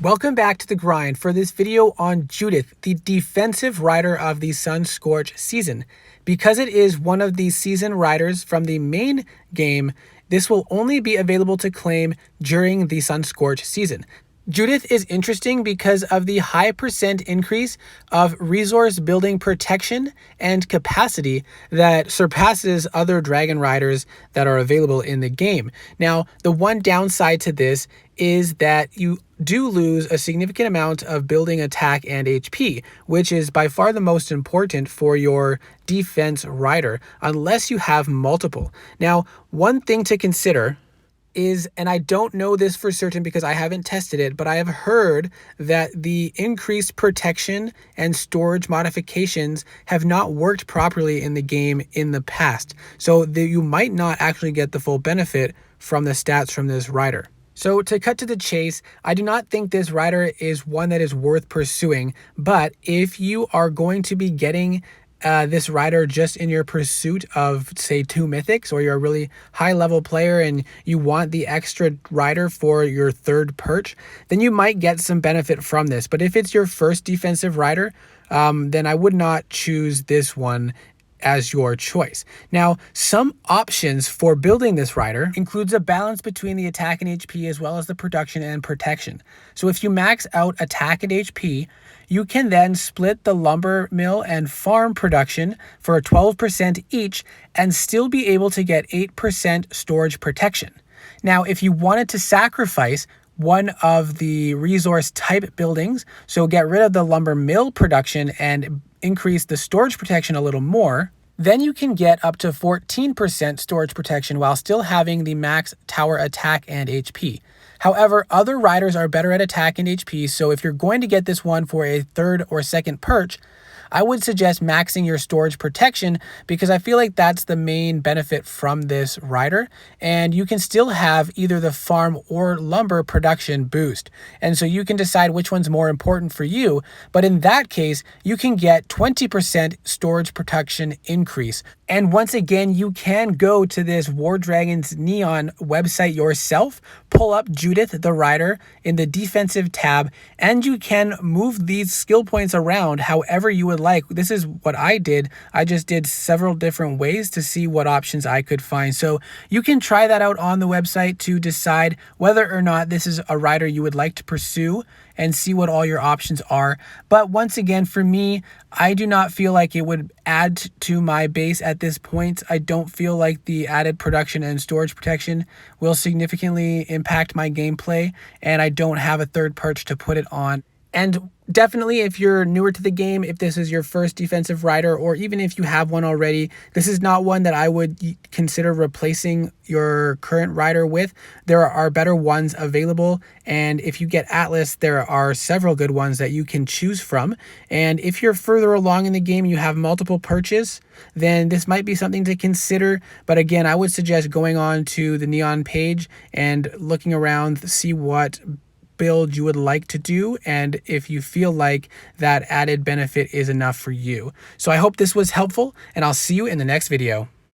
Welcome back to the grind for this video on Judith, the defensive rider of the SunScorch season. Because it is one of the season riders from the main game, this will only be available to claim during the SunScorch season. Judith is interesting because of the high percent increase of resource building protection and capacity that surpasses other dragon riders that are available in the game. Now, the one downside to this is that you do lose a significant amount of building attack and HP, which is by far the most important for your defense rider, unless you have multiple. Now, one thing to consider is, and I don't know this for certain because I haven't tested it, but I have heard that the increased protection and storage modifications have not worked properly in the game in the past. So you might not actually get the full benefit from the stats from this rider. So to cut to the chase, I do not think this rider is one that is worth pursuing, but if you are going to be getting this rider just in your pursuit of, say, 2 mythics, or you're a really high level player and you want the extra rider for your 3rd perch, then you might get some benefit from this. But if it's your first defensive rider, then I would not choose this one as your choice. Now, some options for building this rider includes a balance between the attack and HP as well as the production and protection. So if you max out attack and HP, you can then split the lumber mill and farm production for 12% each and still be able to get 8% storage protection. Now, if you wanted to sacrifice one of the resource type buildings, so get rid of the lumber mill production and increase the storage protection a little more, then you can get up to 14% storage protection while still having the max tower attack and HP. However, other riders are better at attack and HP, so if you're going to get this one for a 3rd or 2nd perch, I would suggest maxing your storage protection because I feel like that's the main benefit from this rider, and you can still have either the farm or lumber production boost. And so you can decide which one's more important for you, but in that case, you can get 20% storage protection increase. And once again, you can go to this War Dragons Neon website yourself, pull up Judith the rider in the defensive tab, and you can move these skill points around however you would like. This is what I did. I just did several different ways to see what options I could find. So you can try that out on the website to decide whether or not this is a rider you would like to pursue and see what all your options are. But once again, for me, I do not feel like it would add to my base at this point. I don't feel like the added production and storage protection will significantly impact my gameplay, and I don't have a 3rd perch to put it on. And definitely, if you're newer to the game, if this is your first defensive rider, or even if you have one already, this is not one that I would consider replacing your current rider with. There are better ones available, and if you get Atlas, there are several good ones that you can choose from. And if you're further along in the game, you have multiple perches, then this might be something to consider. But again, I would suggest going on to the Neon page and looking around, see what build you would like to do, and if you feel like that added benefit is enough for you. So I hope this was helpful, and I'll see you in the next video.